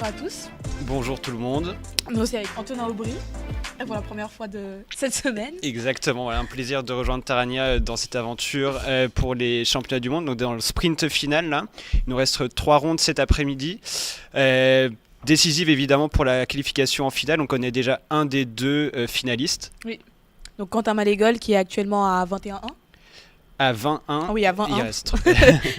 bonjour à tous. Bonjour tout le monde. Nous aussi avec Antonin Aubry pour la première fois de cette semaine. Exactement, voilà, un plaisir de rejoindre Tarania dans cette aventure pour les championnats du monde. Donc dans le sprint final, là, il nous reste 3 rondes cet après-midi. Décisive évidemment pour la qualification en finale. On connaît déjà un des deux finalistes. Oui. Donc Quentin Malégol qui est actuellement à 21-1. À 21, oui, à 21. il reste.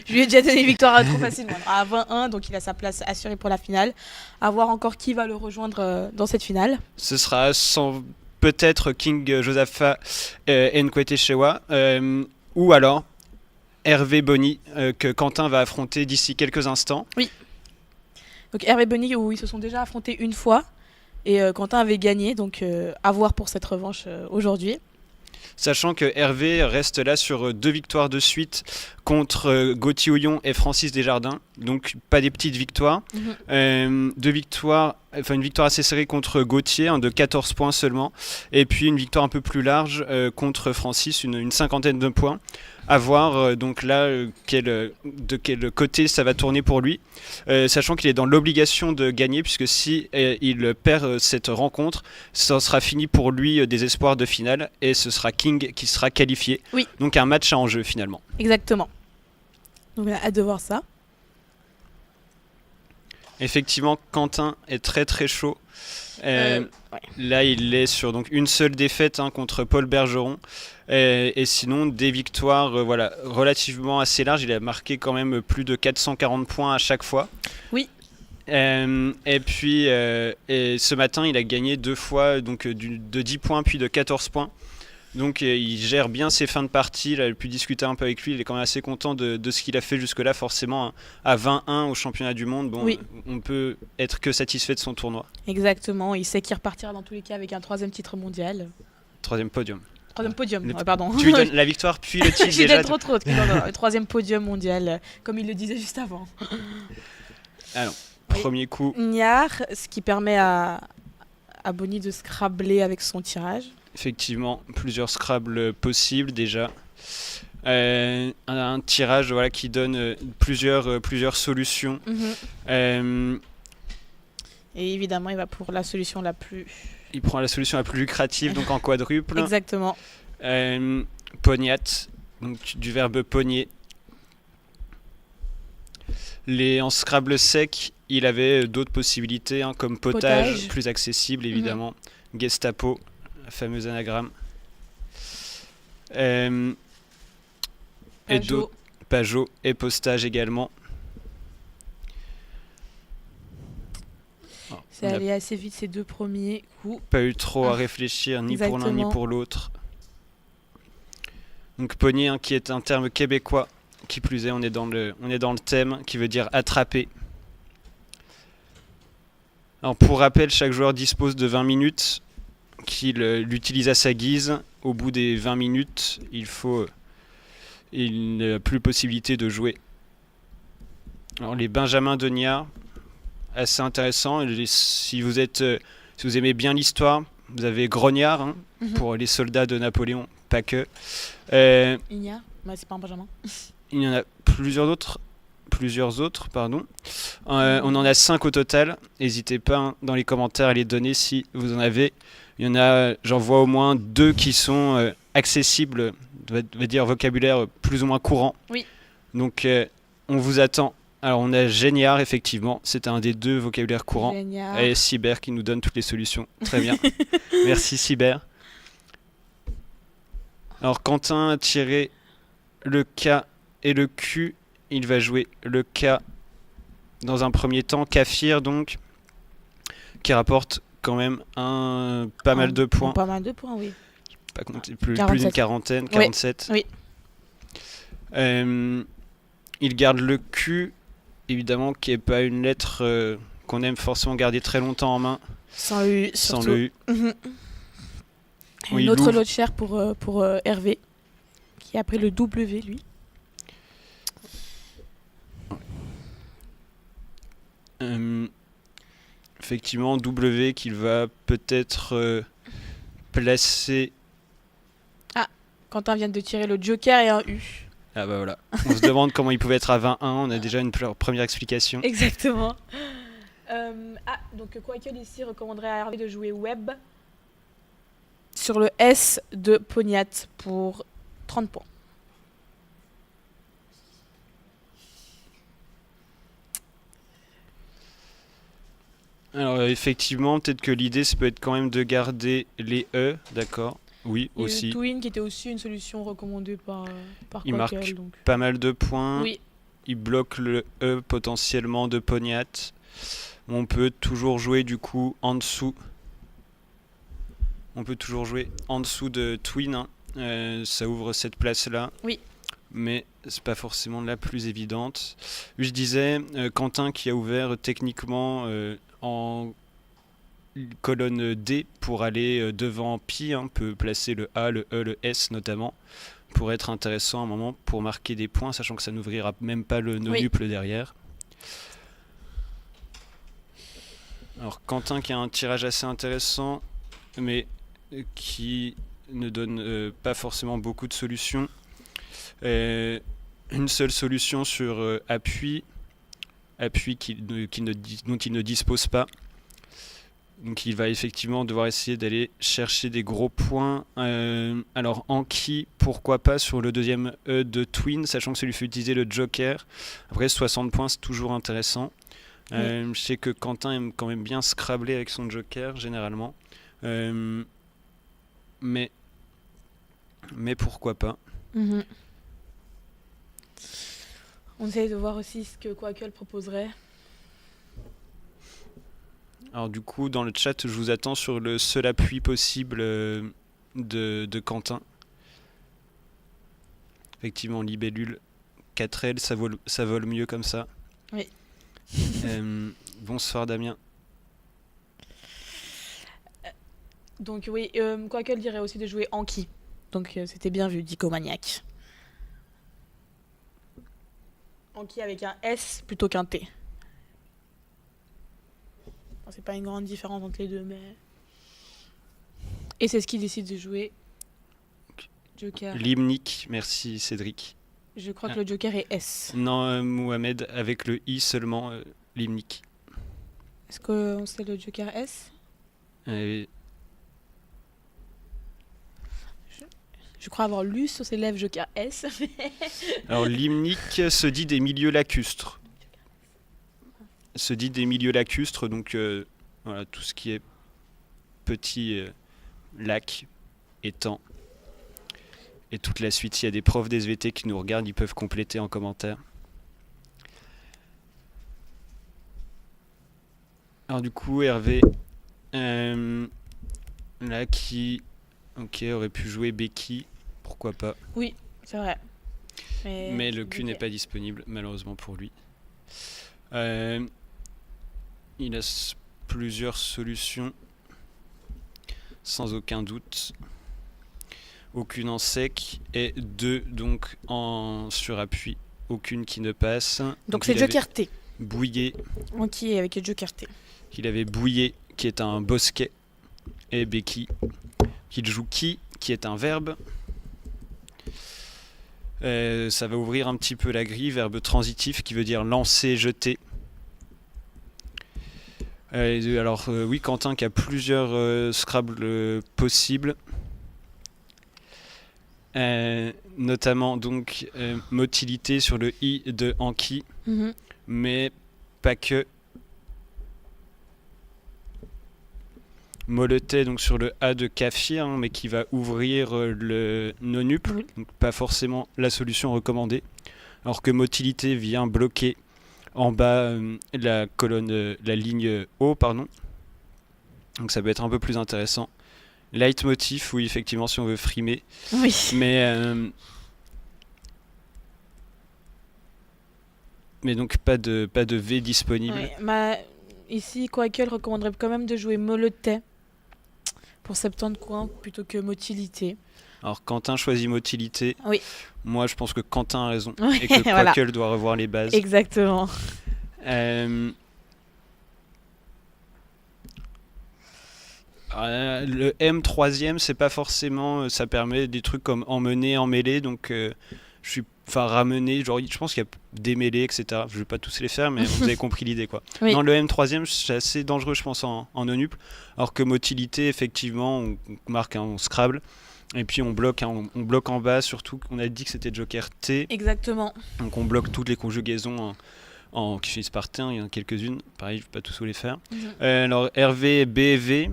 Je lui ai déjà donné une victoire trop facilement. À 21, donc il a sa place assurée pour la finale. À voir encore qui va le rejoindre dans cette finale. Ce sera peut-être King Josaphat Nkwete-Shewa ou alors Hervé Bonny que Quentin va affronter d'ici quelques instants. Oui. Donc Hervé Bonny où ils se sont déjà affrontés une fois et Quentin avait gagné, donc à voir pour cette revanche aujourd'hui. Sachant que Hervé reste là sur 2 victoires de suite contre Gauthier Houillon et Francis Desjardins, donc pas des petites victoires. Une victoire assez serrée contre Gauthier, de 14 points seulement, et puis une victoire un peu plus large contre Francis, une cinquantaine de points. À voir donc là de quel côté ça va tourner pour lui, sachant qu'il est dans l'obligation de gagner, puisque si il perd cette rencontre, ça sera fini pour lui des espoirs de finale, et ce sera King qui sera qualifié. Oui. Donc un match à enjeu finalement. Exactement. Donc on a hâte de voir ça. Effectivement, Quentin est très très chaud. Ouais. Là, il est sur donc une seule défaite contre Paul Bergeron. Et sinon, des victoires relativement assez larges. Il a marqué quand même plus de 440 points à chaque fois. Oui. Et puis, ce matin, il a gagné 2 fois donc, de 10 points puis de 14 points. Donc il gère bien ses fins de partie. Il a pu discuter un peu avec lui. Il est quand même assez content de ce qu'il a fait jusque-là. Forcément, à 21 au championnat du monde, oui. On peut être que satisfait de son tournoi. Exactement. Il sait qu'il repartira dans tous les cas avec un 3e titre mondial. 3e podium. 3e podium, pardon. Tu lui donnes la victoire puis le titre déjà. J'ai trop. Non, 3e podium mondial, comme il le disait juste avant. Alors, premier coup. Niar, ce qui permet à Bonny de scrabler avec son tirage. Effectivement, plusieurs scrabbles possibles déjà. Un tirage qui donne plusieurs solutions. Et évidemment, il va pour la solution la plus... Il prend la solution la plus lucrative, donc en quadruple. Exactement. Pognat, donc du verbe pogner. En Scrabble sec, il avait d'autres possibilités, comme potage, plus accessible évidemment. Gestapo, la fameuse anagramme. Et d'autres, Pajot et postage également. C'est allé assez vite ces 2 premiers coups. Pas eu trop à réfléchir, ni pour l'un ni pour l'autre. Donc pogner, qui est un terme québécois, qui plus est, on est dans le thème, qui veut dire attraper. Alors pour rappel, chaque joueur dispose de 20 minutes, qu'il l'utilise à sa guise. Au bout des 20 minutes, il n'a plus possibilité de jouer. Alors les Benjamins de Niar, assez intéressant. Si vous aimez bien l'histoire, vous avez Grognard pour les soldats de Napoléon, pas que. Ignare, c'est pas un Benjamin. Il y en a plusieurs autres. On en a 5 au total. N'hésitez pas dans les commentaires à les donner si vous en avez. Il y en a, j'en vois au moins 2 qui sont accessibles, on va dire vocabulaire plus ou moins courant. Oui. Donc on vous attend. Alors on a Géniard, effectivement, c'est un des 2 vocabulaires courants. Géniard. Et Cyber qui nous donne toutes les solutions. Très bien. Merci Cyber. Alors Quentin a tiré le K et le Q. Il va jouer le K dans un premier temps. Kafir donc, qui rapporte quand même pas mal de points. Pas mal de points, oui. Pas compter, plus d'une quarantaine, 47. Oui. Il garde le Q, évidemment, qui n'est pas une lettre qu'on aime forcément garder très longtemps en main. Sans le U. Sans le U. Une autre lot cher pour Hervé, qui a pris le W, lui. Effectivement, W qu'il va peut-être placer. Ah, Quentin vient de tirer le Joker et un U. Ah bah voilà. On se demande comment il pouvait être à 21. On a déjà une première explication. Exactement. Donc Quakel ici recommanderait à Hervé de jouer Web sur le S de Pognat pour 30 points. Alors effectivement, peut-être que l'idée, ça peut être quand même de garder les E, d'accord. Oui, Et aussi. Twin qui était aussi une solution recommandée par Il Quakel. marque Donc. pas mal de points. Oui. Il bloque le E potentiellement de Pognat. On peut toujours jouer du coup en dessous. On peut toujours jouer en dessous de Twin. Hein. Ça ouvre cette place-là. Oui. Mais c'est pas forcément la plus évidente. Je disais, Quentin qui a ouvert techniquement en colonne D pour aller devant Pi, hein, peut placer le A, le E, le S notamment, pour être intéressant à un moment pour marquer des points, sachant que ça n'ouvrira même pas le nonuple derrière. Alors Quentin qui a un tirage assez intéressant, mais qui ne donne pas forcément beaucoup de solutions. Une seule solution sur appui dont il ne dispose pas. Donc il va effectivement devoir essayer d'aller chercher des gros points. Alors Anki, pourquoi pas sur le deuxième E de Twin, sachant que ça lui fait utiliser le Joker. Après 60 points, c'est toujours intéressant. Je sais que Quentin aime quand même bien scrabler avec son Joker, généralement. Mais pourquoi pas. On essaie de voir aussi ce que Quakel proposerait. Alors du coup, dans le chat, je vous attends sur le seul appui possible de Quentin. Effectivement, libellule 4L, ça vole mieux comme ça. Oui. Bonsoir Damien. Donc oui, Quakel dirait aussi de jouer Anki. Donc c'était bien vu, Dicomaniac. Anki avec un S plutôt qu'un T. Enfin, c'est pas une grande différence entre les deux, mais... Et c'est ce qu'il décide de jouer. Joker. Limnic, merci Cédric. Je crois que le Joker est S. Non, Mohamed, avec le I seulement, Limnic. Est-ce qu'on sait le Joker S ? Je crois avoir lu sur ses lèvres Joker S. Alors Limnic se dit des milieux lacustres. Donc voilà, tout ce qui est petit lac, étang. Et toute la suite, s'il y a des profs d'SVT qui nous regardent, ils peuvent compléter en commentaire. Alors du coup, Hervé, là qui aurait pu jouer Becky, pourquoi pas. Oui, c'est vrai. Mais le cul n'est pas disponible, malheureusement pour lui. Il a plusieurs solutions, sans aucun doute. Aucune en sec et 2 donc en surappui. Aucune qui ne passe. Donc c'est Joker T. Bouillé. Anki avec le Joker T. Qu'il avait Bouillé, qui est un bosquet. Et Becky, qu'il joue qui est un verbe. Ça va ouvrir un petit peu la grille, verbe transitif qui veut dire lancer, jeter. Alors oui, Quentin qui a plusieurs Scrabble possibles. Notamment donc motilité sur le I de Anki, mais pas que. Moletet donc sur le A de Kafir, mais qui va ouvrir le nonuple, donc pas forcément la solution recommandée. Alors que motilité vient bloquer en bas la ligne O, pardon. Donc ça peut être un peu plus intéressant. Leitmotiv, oui, effectivement, si on veut frimer. Oui. Mais donc pas de V disponible. Oui, ici, Quakel recommanderait quand même de jouer Moletet pour 70 coins plutôt que Motilité. Alors Quentin choisit Motilité. Oui. Moi, je pense que Quentin a raison Oui, et que voilà. Quakel doit revoir les bases. Exactement. Le M troisième, c'est pas forcément, ça permet des trucs comme emmener, emmêler, donc je suis enfin ramener, genre je pense qu'il y a des mêlées, etc. Je vais pas tous les faire, mais vous avez compris l'idée quoi. Oui. Non, le M3e c'est assez dangereux je pense en Onuple, alors que motilité effectivement on marque, on Scrabble, et puis on bloque en bas, surtout on a dit que c'était Joker T, Exactement. donc on bloque toutes les conjugaisons qui finissent par T, il y en a quelques-unes, pareil je vais pas tous vous les faire. Alors RV, B, V,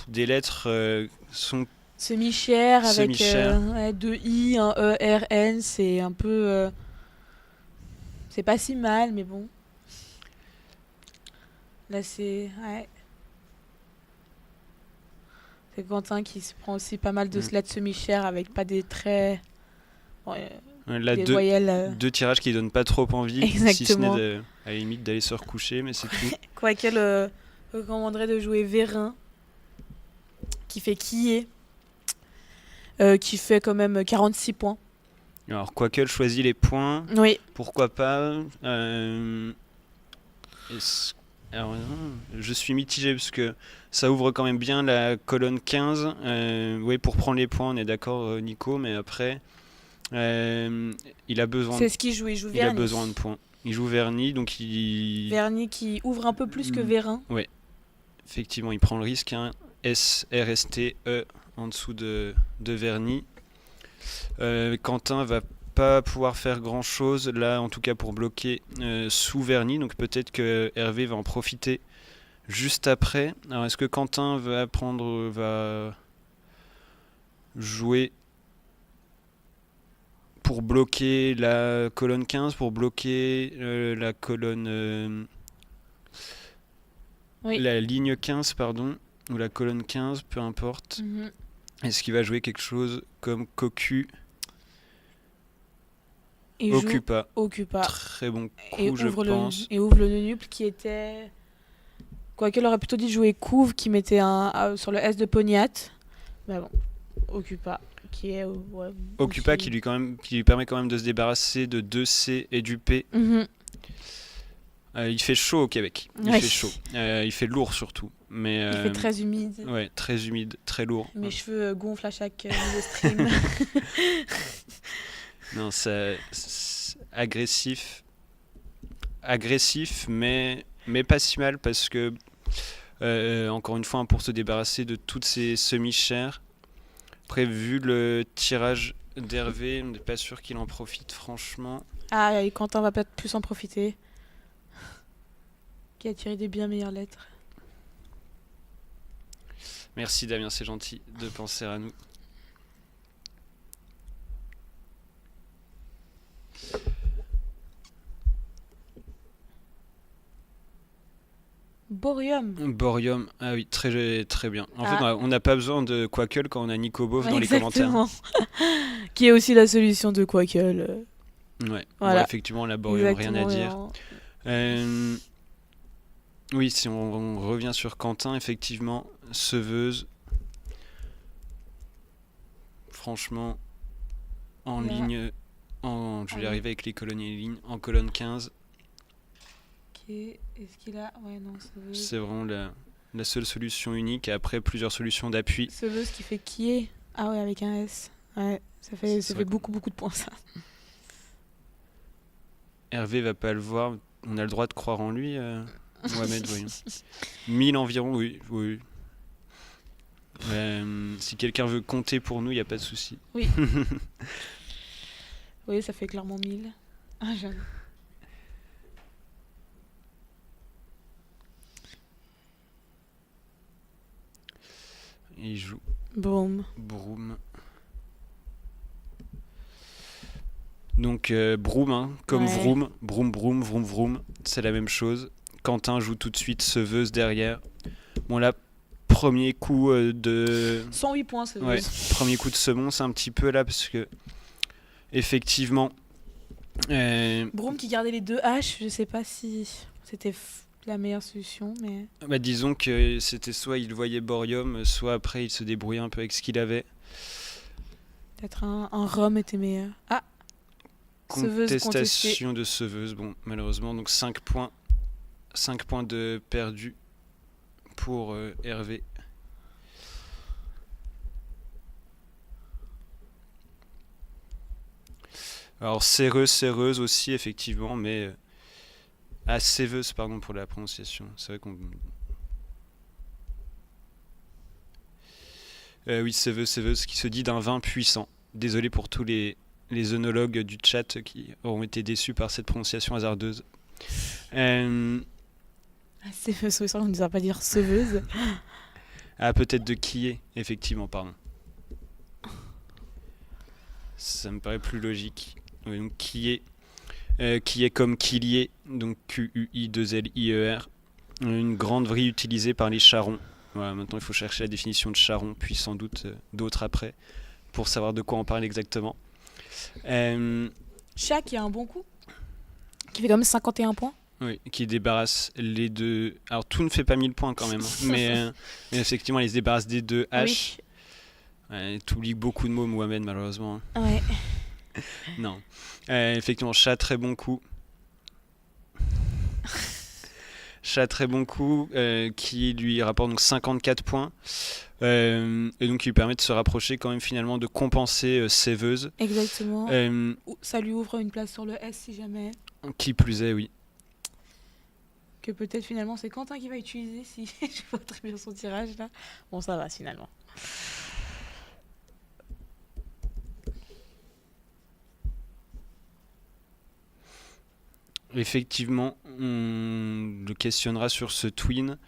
des lettres sont Semi-cher avec Semi-cher. deux I, un E, R, N, c'est un peu... c'est pas si mal, mais bon. Là, c'est... Ouais. C'est Quentin qui se prend aussi pas mal de lettres semi-chères avec pas des traits... Bon, là des voyelles... deux tirages qui donnent pas trop envie, Exactement. si ce n'est à la limite d'aller se recoucher, mais c'est tout. Quoique recommanderait de jouer Vérin, qui fait Qui qui fait quand même 46 points. Alors Quackle choisit les points, Oui. pourquoi pas. Alors, je suis mitigé parce que ça ouvre quand même bien la colonne 15. Oui, pour prendre les points, on est d'accord Nico, mais après il a besoin C'est ce qu'il joue, il joue il a Vernis. besoin de points. Il joue Vernis, donc Vernis qui ouvre un peu plus que Vérin. Ouais, effectivement, il prend le risque. Hein. S, R, S, T, E en dessous de Vernis. Quentin va pas pouvoir faire grand chose là, en tout cas pour bloquer sous Vernis. Donc peut-être que Hervé va en profiter juste après. Alors est-ce que Quentin va jouer pour bloquer la colonne 15, pour bloquer la colonne... Oui. La ligne 15, pardon, ou la colonne 15, peu importe. Est-ce qu'il va jouer quelque chose comme Cocu? Occupa. Très bon coup, je pense. Et ouvre le Nunuple qui était... Quoique, elle aurait plutôt dit jouer Couve qui mettait sur le S de Pognat. Mais bon, Occupa. Qui est, Occupa qui lui permet quand même de se débarrasser de 2 C et du P. Il fait chaud au Québec. Il fait chaud. Il fait lourd surtout. Mais, il fait très humide. Ouais, très humide, très lourd. Mes cheveux gonflent à chaque nouveau stream. Non, c'est agressif. Agressif, mais pas si mal parce que, encore une fois, pour se débarrasser de toutes ces semi-chères, après, vu le tirage d'Hervé, on n'est pas sûr qu'il en profite, franchement. Ah, et Quentin va peut-être plus en profiter. Qui a tiré des bien meilleures lettres. Merci Damien, c'est gentil de penser à nous. Borium, ah oui, très, très bien. En fait, on n'a pas besoin de Quackle quand on a Nico Beauf dans les commentaires. Qui est aussi la solution de Quackle. Ouais, voilà. Bon, effectivement, la Borium, rien à dire. Oui, si on revient sur Quentin, effectivement, Seveuse. Franchement, en ligne, je vais arriver avec les colonnes et les lignes, en colonne 15. Est-ce qu'il a... Ouais, non, Seveuse. C'est vraiment la seule solution unique, et après plusieurs solutions d'appui. Seveuse qui fait qui est... Ah ouais, avec un S. Ouais, ça fait beaucoup de points, ça. Hervé va pas le voir, on a le droit de croire en lui, Mohamed, voyons. 1000 environ, oui. Si quelqu'un veut compter pour nous, il n'y a pas de souci. Oui. Oui, ça fait clairement 1000. Ah, j'aime. Il joue Broom. Donc Broom, hein, comme Vroom, Vroom, c'est la même chose. Quentin joue tout de suite Seveuse derrière. Bon là, premier coup de... 108 points, Seveuse. Ouais, premier coup de semonce un petit peu là, parce que effectivement... Broom qui gardait les deux H, je sais pas si c'était la meilleure solution, mais... Bah, disons que c'était soit il voyait Borium, soit après il se débrouillait un peu avec ce qu'il avait. Peut-être un Rhum était meilleur. Ah, contestation de Seveuse, bon malheureusement, donc 5 points de perdu pour Hervé. Alors Serreuse aussi, effectivement, mais... Séveuse, pardon pour la prononciation. C'est vrai qu'on... oui, Séveuse, qui se dit d'un vin puissant. Désolé pour tous les œnologues du chat qui auront été déçus par cette prononciation hasardeuse. Séveuse, oui, on ne doit pas dire seveuse. Peut-être de Quillet, effectivement, pardon. Ça me paraît plus logique. Oui, donc Quillet, qui est comme Quillier, donc Q-U-I-2-L-I-E-R, une grande vrille utilisée par les charrons. Voilà, maintenant il faut chercher la définition de charron, puis sans doute d'autres après, pour savoir de quoi on parle exactement. Chat qui a un bon coup, qui fait quand même 51 points. Oui, qui débarrasse les deux. Alors tout ne fait pas 1000 points quand même, mais effectivement, il se débarrasse des deux H. Oui. Ouais, t'oublies beaucoup de mots, Mohamed, malheureusement. Ouais. Non. Effectivement, chat, très bon coup. Chat, très bon coup, qui lui rapporte donc 54 points. Et donc, qui lui permet de se rapprocher quand même finalement de compenser Séveuse. Exactement. Ça lui ouvre une place sur le S si jamais. Qui plus est, oui. Que peut-être finalement c'est Quentin qui va utiliser si je vois très bien son tirage là. Bon, ça va finalement. Effectivement, on le questionnera sur ce twin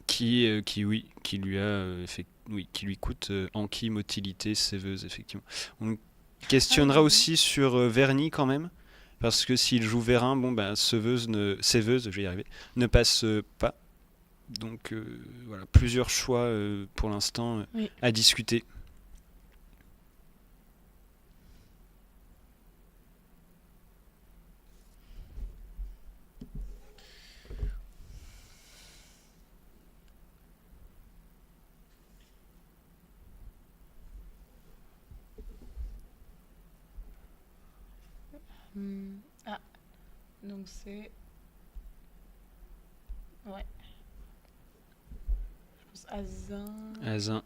qui lui coûte Anki, motilité, séveuse, effectivement. On questionnera aussi sur Vernis quand même, parce que s'il joue Vérin, bon ben séveuse, je vais y arriver, ne passe pas. Donc voilà, plusieurs choix pour l'instant à discuter. Ah, donc c'est... Ouais. Je pense Azin.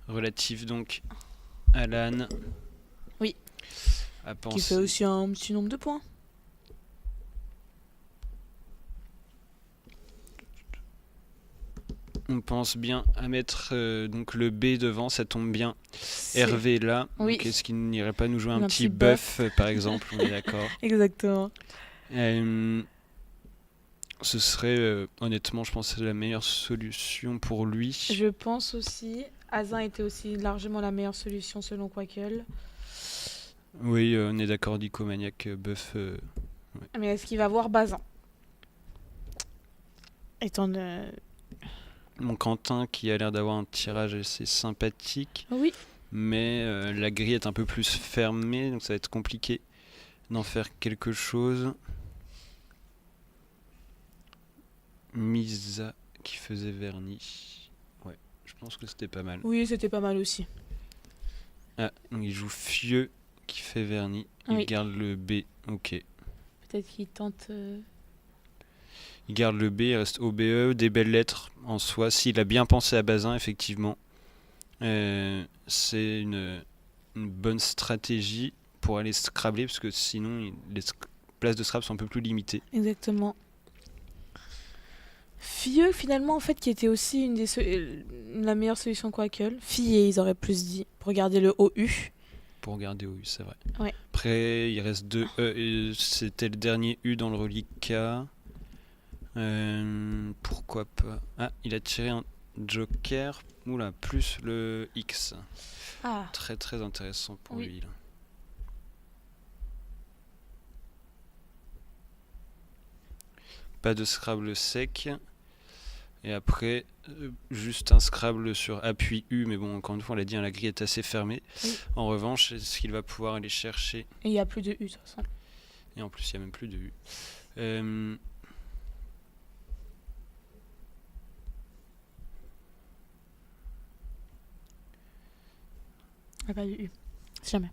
Relatif donc à l'âne. Oui. Qui fait aussi un petit nombre de points. On pense bien à mettre donc le B devant, ça tombe bien. Hervé là, oui. Est-ce qu'il n'irait pas nous jouer un petit bœuf par exemple? On est d'accord. Exactement. Ce serait honnêtement, je pense, la meilleure solution pour lui. Je pense aussi. Azin était aussi largement la meilleure solution selon Quackle. Oui, on est d'accord, Dicomaniac, bœuf. Ouais. Mais est-ce qu'il va voir Bazin? Étant Mon Quentin qui a l'air d'avoir un tirage assez sympathique. Oui. Mais la grille est un peu plus fermée, donc ça va être compliqué d'en faire quelque chose. Misa qui faisait Vernis. Ouais, je pense que c'était pas mal. Oui, c'était pas mal aussi. Ah, donc il joue Fieux qui fait Vernis. Il garde le B, ok. Peut-être qu'il tente... Il garde le B, il reste OBE, des belles lettres en soi. S'il a bien pensé à Bazin, effectivement, c'est une bonne stratégie pour aller scrabler, parce que sinon, les places de scrap sont un peu plus limitées. Exactement. Fieux, finalement, en fait, qui était aussi la meilleure solution Quackle. Fier, ils auraient plus dit, pour garder le OU. Pour regarder OU, c'est vrai. Ouais. Après, il reste 2 E, c'était le dernier U dans le reliquat. Pourquoi pas? Ah, il a tiré un joker. Oula, plus le X. Ah. Très très intéressant pour lui là. Pas de Scrabble sec. Et après, juste un Scrabble sur appui U. Mais bon, encore une fois, on l'a dit, la grille est assez fermée. Oui. En revanche, est-ce qu'il va pouvoir aller chercher? Et il n'y a plus de U de toute façon. Et en plus, il n'y a même plus de U. Pas de U. Jamais.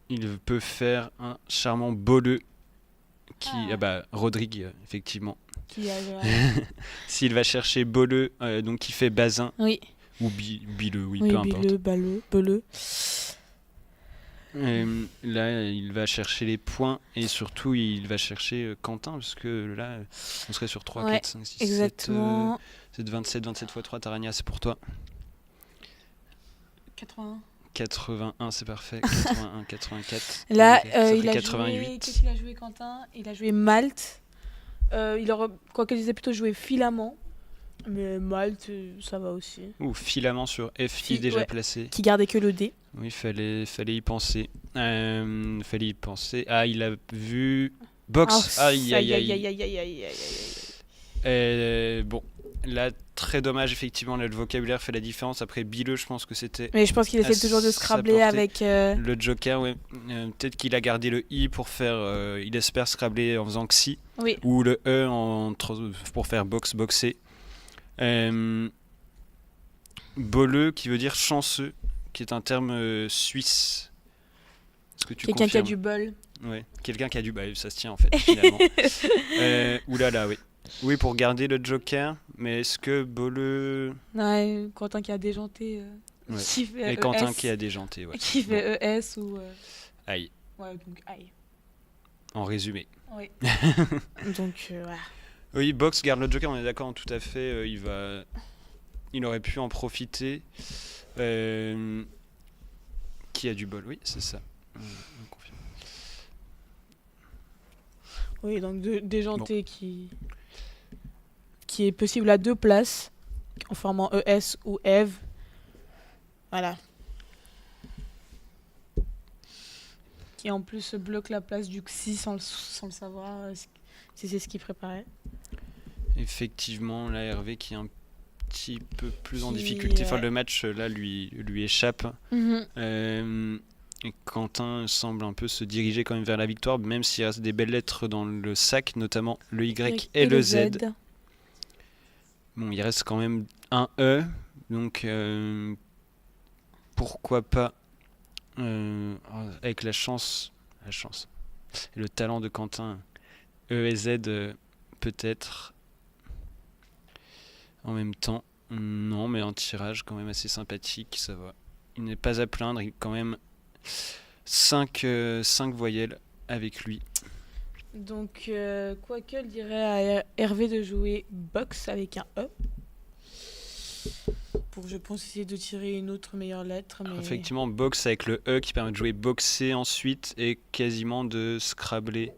Il peut faire un charmant boleux Rodrigue, effectivement. Qui a... S'il va chercher Bolleux, donc qui fait Bazin, Oui. ou Bileux, oui, Oui, peu importe. Beleux. Là, il va chercher les points et surtout, il va chercher Quentin, parce que là, on serait sur 3, 4, 5, 6, exactement. 7, 27 x 3, Tarania, c'est pour toi. 81. 81, c'est parfait. 81, 84. Là, ça il fait a 88. joué... Qu'est-ce qu'il a joué, Quentin? Il a joué Malte. Quoi qu'il disait plutôt jouer Filament. Mais Malte, ça va aussi. Ou filament sur FI déjà placé. Qui gardait que le D. Oui, fallait y penser. Ah, il a vu box. Aïe. Bon, là, très dommage, effectivement, là, le vocabulaire fait la différence. Après, Bileux, je pense que c'était... Mais je pense qu'il essaie toujours de scrabler avec... Le Joker, ouais. Peut-être qu'il a gardé le I pour faire... il espère scrabler en faisant Xi. Oui. Ou le E pour faire boxer. Bolleux, qui veut dire chanceux, qui est un terme suisse. Est-ce que tu Quelqu'un qui a confirmes? du bol. Ouais, quelqu'un qui a du... Bah, ça se tient, en fait, finalement. Oulala, oui. Oui, pour garder le Joker, mais est-ce que Bolleux... Ouais, Quentin qui a déjanté. Ouais. Qui fait Et ES, Quentin qui a déjanté, ouais. Qui fait ES ou... Aïe, Ouais, donc aïe. en résumé. Oui. Donc, voilà. Oui, Box garde le Joker, on est d'accord, tout à fait. Il aurait pu en profiter. Qui a du bol, oui, c'est ça. On confirme. Oui, donc déjanté qui est possible à 2 places, en formant ES ou Eve. Voilà. Qui en plus bloque la place du Xi sans le savoir, si c'est ce qu'il préparait. Effectivement, là, Hervé qui est un petit peu plus en Qui, difficulté. Enfin, le match, là, lui échappe. Et Quentin semble un peu se diriger quand même vers la victoire, même s'il reste des belles lettres dans le sac, notamment le Y et le Z. Bon, il reste quand même un E, donc pourquoi pas, avec la chance et le talent de Quentin, E et Z peut-être. En même temps, non, mais un tirage quand même assez sympathique, ça va. Il n'est pas à plaindre, il a quand même 5 voyelles avec lui. Donc, quoique, je dirais à Hervé de jouer box avec un E. Pour, je pense, essayer de tirer une autre meilleure lettre. Mais... Alors, effectivement, box avec le E qui permet de jouer boxer ensuite et quasiment de scrabler.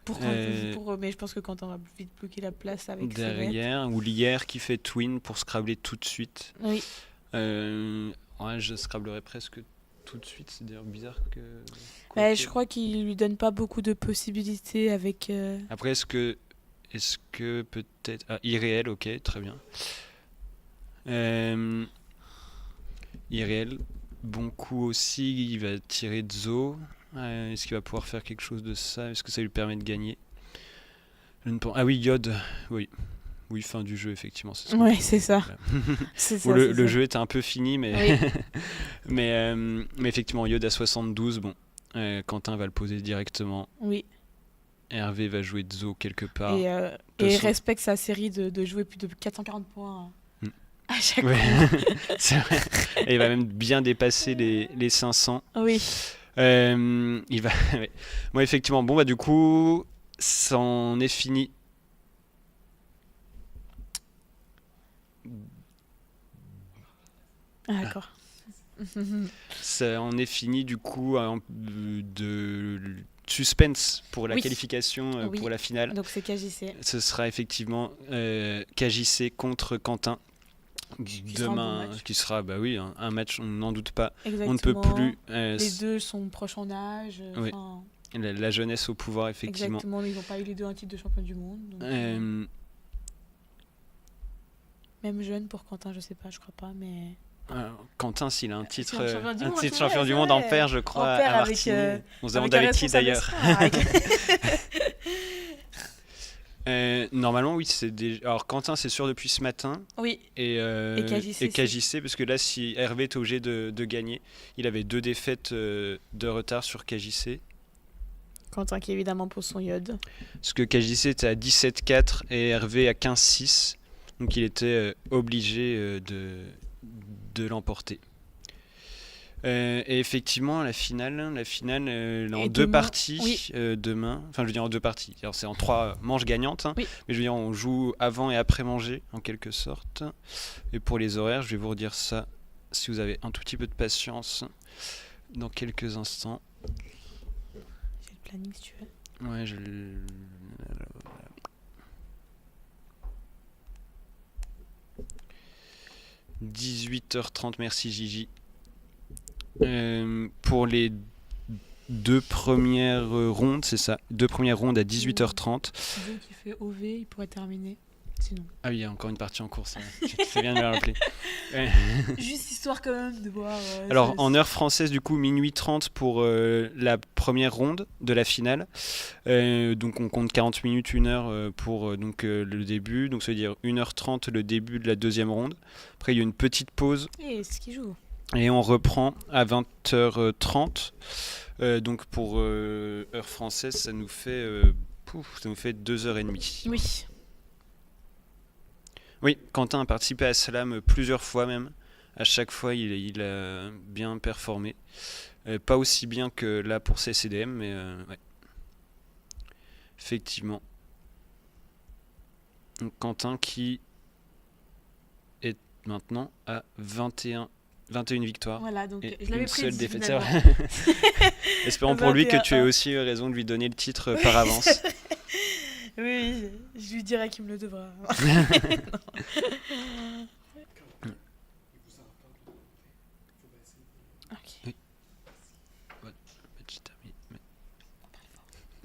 Mais je pense que Quentin va vite bloquer la place avec derrière, ou l'IR qui fait twin pour scrabler tout de suite. Oui. Ouais, je scrablerais presque tout de suite, c'est d'ailleurs bizarre que... je crois qu'il lui donne pas beaucoup de possibilités avec... Après, est-ce que peut-être... Ah, irréel, ok, très bien. Irréel, bon coup aussi, il va tirer Zo. Est-ce qu'il va pouvoir faire quelque chose de ça? Est-ce que ça lui permet de gagner? Ah oui, Yod, oui. Oui, fin du jeu, effectivement. Ouais, c'est ça. Le jeu était un peu fini, mais oui. mais effectivement, Yod à 72, bon. Quentin va le poser directement. Oui. Hervé va jouer Zo quelque part. Et respecte sa série de jouer plus de 440 points à chaque ouais. fois. C'est vrai. Et il va même bien dépasser les 500. Oui. Il va... Bon, effectivement, bon, bah du coup, ça en est fini. Ah, d'accord. Ça en est fini du coup de suspense pour la qualification pour la finale. Donc c'est KJC. Ce sera effectivement KJC contre Quentin demain, qui sera un match, on n'en doute pas. Exactement. On ne peut plus. Les deux sont proches en âge. Oui. La jeunesse au pouvoir, effectivement. Exactement, ils n'ont pas eu les deux un titre de champion du monde. Donc, même jeune pour Quentin, je sais pas, je crois pas, mais. Quentin, s'il a un titre champion du monde en paire, je crois, à Martigny. On se demande avec qui d'ailleurs. Normalement, oui, c'est alors Quentin, c'est sûr depuis ce matin. Oui. Et KJC, parce que là, si Hervé est obligé de gagner, il avait 2 défaites de retard sur KJC. Quentin qui évidemment pose son iode. Parce que KJC était à 17-4 et Hervé à 15-6. Donc il était obligé de l'emporter. Et effectivement, la finale en deux parties demain. Enfin, je veux dire en deux parties. Alors, c'est en 3 manches gagnantes. Oui. Mais je veux dire, on joue avant et après manger, en quelque sorte. Et pour les horaires, je vais vous redire ça si vous avez un tout petit peu de patience dans quelques instants. J'ai le planning si tu veux. Ouais, 18h30, merci Gigi. Pour les 2 premières rondes, c'est ça. 2 premières rondes à 18h30. Celui qui fait OV, il pourrait terminer. Sinon. Ah oui, il y a encore une partie en course. C'est bien de me le rappeler. Juste histoire quand même de voir. Alors en heure française, du coup, minuit 30 pour la première ronde de la finale. Donc on compte 40 minutes, 1 heure pour le début. Donc ça veut dire 1h30 le début de la deuxième ronde. Après il y a une petite pause. Et c'est ce qui joue. Et on reprend à 20h30. Donc pour heure française, ça nous fait 2h30. Oui. Oui, Quentin a participé à Slam plusieurs fois même. À chaque fois, il a bien performé. Pas aussi bien que là pour CCDM, mais ouais. Effectivement. Donc Quentin qui est maintenant à 21 victoires. Voilà, donc et je l'avais une seule prédit, défaite. finalement. Espérons pour lui que tu aies aussi raison de lui donner le titre par avance. Oui, je lui dirai qu'il me le devra. Ok. Oui.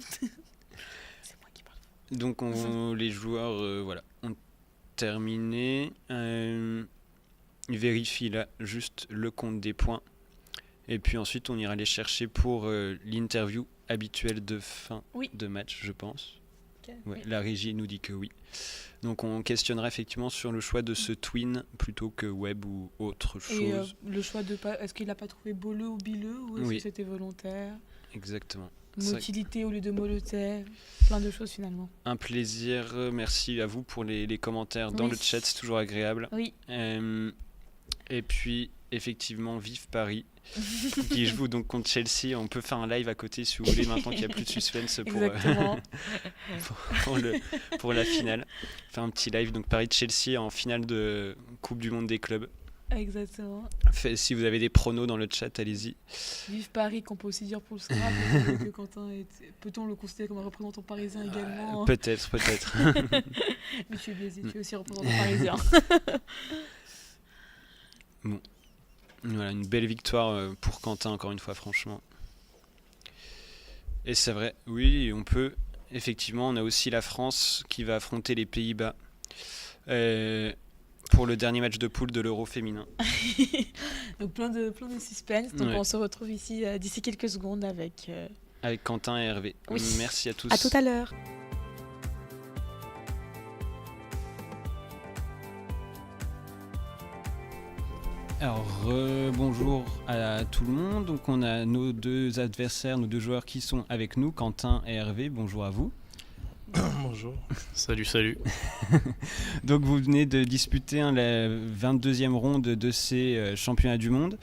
C'est moi qui parle. Donc les joueurs ont terminé. Ils vérifient là juste le compte des points. Et puis ensuite on ira les chercher pour l'interview habituelle de fin de match, je pense. Okay, ouais, oui. La régie nous dit que oui. Donc on questionnera effectivement sur le choix de ce twin plutôt que web ou autre chose. Et le choix de pas, est-ce qu'il n'a pas trouvé boleux ou bileux ou est-ce que c'était volontaire? Exactement. Motilité au lieu de molotère, plein de choses finalement. Un plaisir, merci à vous pour les commentaires dans le chat, c'est toujours agréable. Oui. Et puis effectivement, vive Paris, qui joue donc contre Chelsea. On peut faire un live à côté si vous voulez, maintenant qu'il n'y a plus de suspense pour la finale. Faire un petit live, donc Paris-Chelsea en finale de Coupe du Monde des clubs. Exactement. Si vous avez des pronos dans le chat, allez-y. Vive Paris, qu'on peut aussi dire pour le Scrap. Que Quentin peut-on le considérer comme un représentant parisien également? Peut-être. Mais tu es biaisé, tu es aussi représentant parisien. Bon. Voilà, une belle victoire pour Quentin, encore une fois, franchement. Et c'est vrai, oui, on peut. Effectivement, on a aussi la France qui va affronter les Pays-Bas pour le dernier match de poule de l'Euro féminin. Donc plein de suspense. Donc on se retrouve ici d'ici quelques secondes avec Quentin et Hervé. Oui. Merci à tous. À tout à l'heure. Alors, bonjour à tout le monde. Donc, on a nos 2 adversaires, nos 2 joueurs qui sont avec nous, Quentin et Hervé. Bonjour à vous. Bonjour. Salut. Donc, vous venez de disputer la 22e ronde de ces championnats du monde.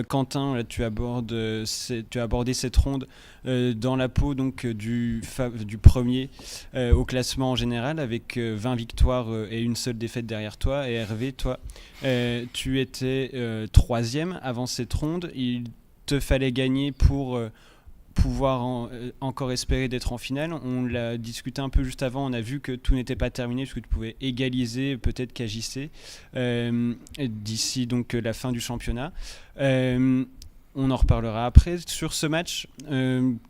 Quentin, là, tu as abordé cette ronde dans la peau donc, du premier au classement en général, avec 20 victoires et une seule défaite derrière toi. Et Hervé, toi, tu étais 3e avant cette ronde. Il te fallait gagner pour pouvoir encore espérer d'être en finale. On l'a discuté un peu juste avant, on a vu que tout n'était pas terminé parce que tu pouvais égaliser peut-être KJC d'ici donc la fin du championnat. On en reparlera après. Sur ce match,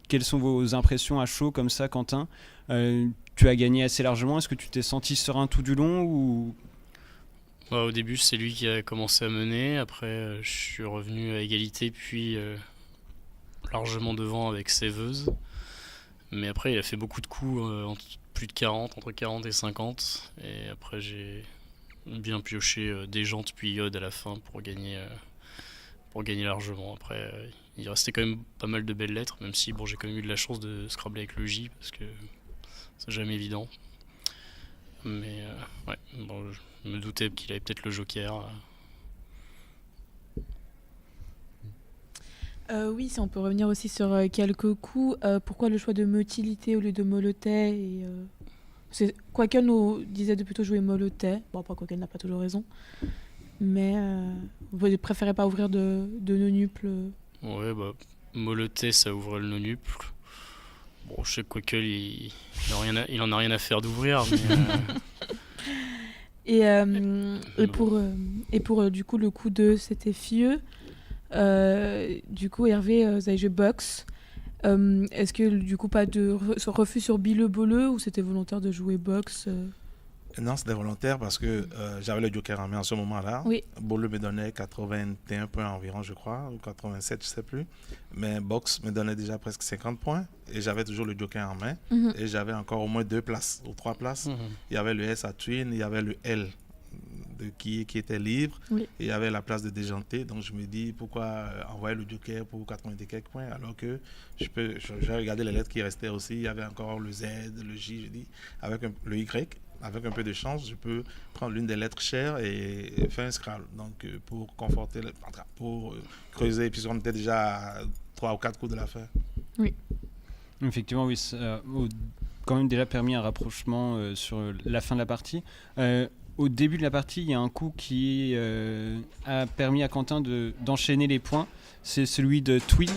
quelles sont vos impressions à chaud comme ça, Quentin? Tu as gagné assez largement, est-ce que tu t'es senti serein tout du long ou... Au début, c'est lui qui a commencé à mener, après je suis revenu à égalité, puis largement devant avec Séveuse, mais après il a fait beaucoup de coups, plus de 40, entre 40 et 50, et après j'ai bien pioché des jantes puis Iode à la fin pour gagner pour gagner largement. Après, il restait quand même pas mal de belles lettres, même si bon, j'ai quand même eu de la chance de scrabler avec le J, parce que c'est jamais évident. Mais ouais, bon, je me doutais qu'il avait peut-être le joker. Oui, si on peut revenir aussi sur quelques coups. Pourquoi le choix de motilité au lieu de molotais Quoique nous disait de plutôt jouer molotais. Bon, pas quoique n'a pas toujours raison. Mais vous préférez pas ouvrir de nonuple Ouais, bah, Molotais, ça ouvrait le nonuple. Bon, je sais que Quaquel, il en a rien à faire d'ouvrir, mais et pour du coup, le coup de c'était fieux. Du coup, Hervé, vous avez joué box. Est-ce que du coup, pas de refus sur Bille-Boleux ou c'était volontaire de jouer box Non, c'était volontaire parce que j'avais le joker en main en ce moment-là. Oui. Bolleux me donnait 81 points environ, je crois, ou 87, je ne sais plus. Mais Box me donnait déjà presque 50 points et j'avais toujours le joker en main. Et j'avais encore au moins 2 places ou 3 places. Il y avait le S à Twin, il y avait le L qui était libre, Oui. et il y avait la place de déjanté. Donc je me dis pourquoi envoyer le joker pour 80 et quelques points alors que j'ai regardé les lettres qui restaient aussi. Il y avait encore le Z, le J, je dis, avec le Y. Avec un peu de chance, je peux prendre l'une des lettres chères et faire un scrabble. Donc, pour conforter, pour creuser, puisqu'on était déjà à 3 ou 4 coups de la fin. Oui. Effectivement, oui, ça a quand même déjà permis un rapprochement sur la fin de la partie. Au début de la partie, il y a un coup qui a permis à Quentin d'enchaîner les points. C'est celui de Twin,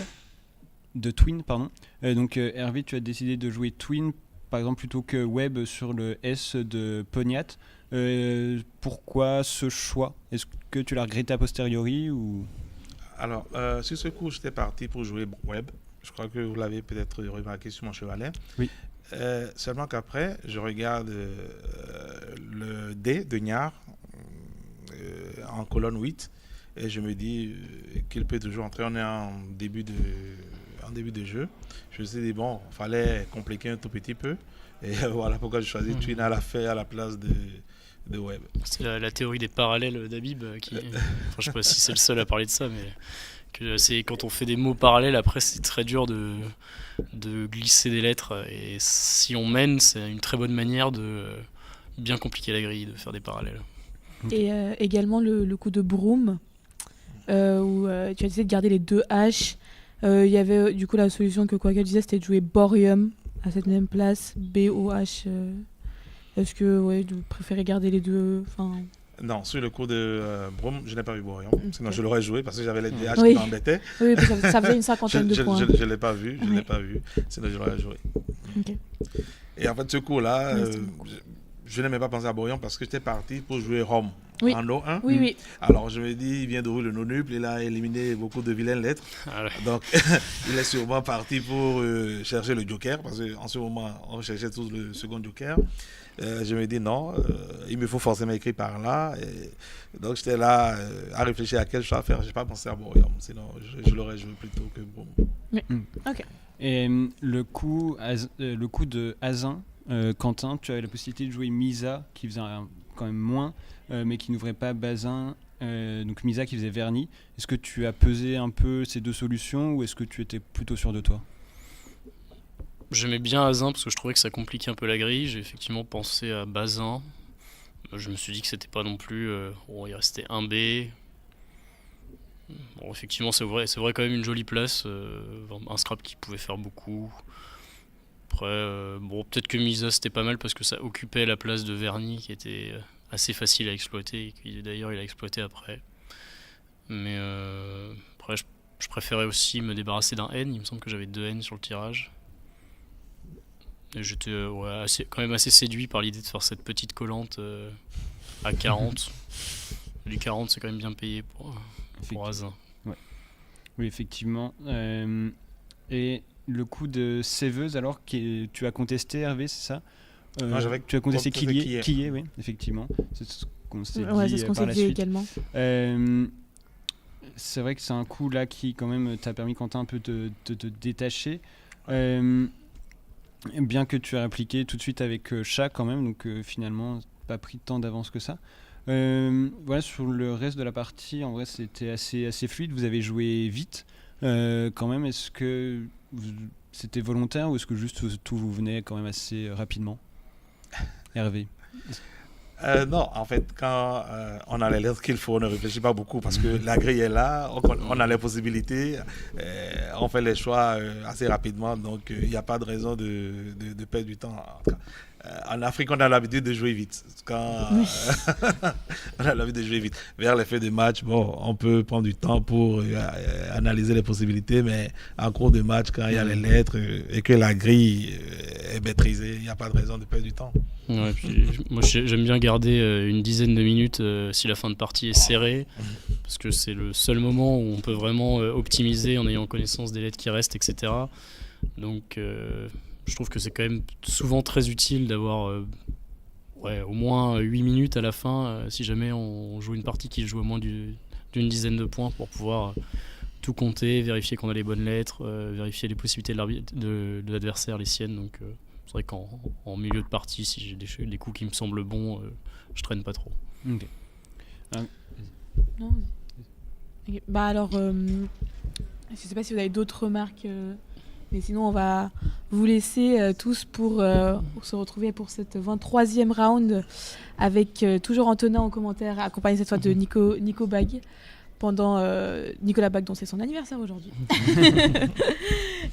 pardon. Donc, Hervé, tu as décidé de jouer Twin par exemple plutôt que Web sur le S de Pognat. Pourquoi ce choix? Est-ce que tu l'as regretté a posteriori ou... Alors, sur ce coup, j'étais parti pour jouer Web. Je crois que vous l'avez peut-être remarqué sur mon chevalet. Oui. Seulement qu'après, je regarde le D de Niard en colonne 8 et je me dis qu'il peut toujours entrer. On est en début de jeu. Je me suis dit, bon, il fallait compliquer un tout petit peu. Et voilà pourquoi j'ai choisi Twin à la place de Web. C'est la théorie des parallèles d'Habib. Enfin, je sais pas si c'est le seul à parler de ça, mais que c'est quand on fait des mots parallèles, après c'est très dur de glisser des lettres. Et si on mène, c'est une très bonne manière de bien compliquer la grille, de faire des parallèles. Et également le coup de Broom, où tu as décidé de garder les deux H. Il y avait du coup la solution que Quaquel disait, c'était de jouer Borium à cette même place, B-O-H. Est-ce que vous préférez garder les deux Non, sur le coup de Broom, je n'ai pas vu Borium. Sinon, je l'aurais joué parce que j'avais les DH Oui. qui m'embêtaient. Oui, ça faisait une cinquantaine de points. Je ne l'ai pas vu, sinon je l'aurais joué. Okay. Et en fait, ce coup-là, je n'aimais pas penser à Borium parce que j'étais parti pour jouer Rome en O1. Oui, oui. Alors je me dis, il vient d'ouvrir le nonuple, il a éliminé beaucoup de vilaines lettres. Ah ouais. Donc il est sûrement parti pour chercher le joker parce qu'en ce moment, on cherchait tous le second joker. Je me dis non, il me faut forcément écrire par là. Et donc j'étais là à réfléchir à quel choix faire. Je n'ai pas pensé à Borium, sinon je l'aurais joué plutôt que Broom. Oui. Ok. Et le coup de Azin, Quentin, tu avais la possibilité de jouer Misa qui faisait quand même moins, mais qui n'ouvrait pas Bazin. Donc Misa qui faisait Vernis. Est-ce que tu as pesé un peu ces deux solutions ou est-ce que tu étais plutôt sûr de toi? J'aimais bien Azin parce que je trouvais que ça compliquait un peu la grille. J'ai effectivement pensé à Bazin. Je me suis dit que c'était pas non plus... il restait un B. Bon, effectivement, c'est vrai quand même une jolie place. Un scrap qui pouvait faire beaucoup. Après, peut-être que Misa c'était pas mal parce que ça occupait la place de Vernis qui était assez facile à exploiter. Et qui, d'ailleurs, il a exploité après. Mais après, je préférais aussi me débarrasser d'un N. Il me semble que j'avais 2 N sur le tirage. Et j'étais quand même assez séduit par l'idée de faire cette petite collante à 40. Les 40, c'est quand même bien payé pour Azin. Ouais. Oui, effectivement. Et le coup de Séveuse, alors, tu as contesté, Hervé, c'est ça? Tu as contesté Quillet, oui, effectivement. C'est ce qu'on s'est dit par la suite. Également. C'est vrai que c'est un coup là qui, quand même, t'a permis, Quentin, un peu de te détacher. Bien que tu as appliqué tout de suite avec Chat quand même, donc finalement pas pris tant d'avance que ça. Voilà, sur le reste de la partie, en vrai, c'était assez fluide. Vous avez joué vite quand même. Est-ce que c'était volontaire ou est-ce que juste tout vous venait quand même assez rapidement? Hervé. Non, en fait, quand on a les lettres qu'il faut, on ne réfléchit pas beaucoup parce que la grille est là, on a les possibilités, on fait les choix assez rapidement, donc il n'y a pas de raison de perdre du temps. En Afrique, on a l'habitude de jouer vite. On a l'habitude de jouer vite. Vers les fins de match, bon, on peut prendre du temps pour analyser les possibilités, mais en cours de match, quand il y a les lettres et que la grille est maîtrisée, il n'y a pas de raison de perdre du temps. Ouais, puis, moi j'aime bien garder une dizaine de minutes si la fin de partie est serrée, parce que c'est le seul moment où on peut vraiment optimiser en ayant connaissance des lettres qui restent, etc. Donc je trouve que c'est quand même souvent très utile d'avoir au moins 8 minutes à la fin si jamais on joue une partie qui joue à moins d'une dizaine de points pour pouvoir tout compter, vérifier qu'on a les bonnes lettres, vérifier les possibilités de l'adversaire, les siennes. Donc c'est vrai qu'en milieu de partie, si j'ai des coups qui me semblent bons, je traîne pas trop. Ok. Non. Ok. Bah alors, je sais pas si vous avez d'autres remarques, mais sinon on va vous laisser tous pour se retrouver pour cette 23e round avec toujours Antonin en commentaire, accompagné cette fois de Nico Bag. Pendant Nicolas Bag, dont c'est son anniversaire aujourd'hui.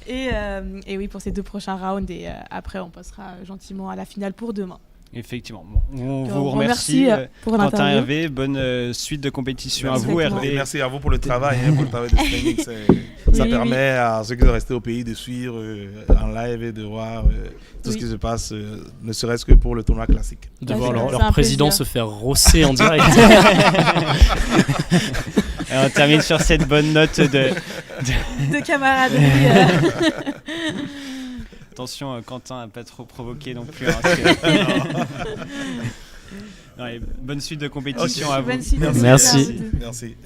et oui, pour ces 2 prochains rounds. Et après, on passera gentiment à la finale pour demain. Effectivement. Bon, on Donc, vous remercie, pour Quentin, l'interview. Hervé. Bonne suite de compétition Merci à vous, beaucoup. Hervé. Et merci à vous pour le travail, pour le travail de streaming. Ça Oui, permet à ceux qui sont restés au pays de suivre en live et de voir tout ce qui se passe, ne serait-ce que pour le tournoi classique. De Ouais, voir c'est leur un président plaisir. se faire rosser en direct. Alors, on termine sur cette bonne note de... De camaraderie. Attention, Quentin, à pas trop provoquer non plus. Hein, parce que- Non, allez, bonne suite de compétition Ok. à vous. Bonne suite. Merci. Merci.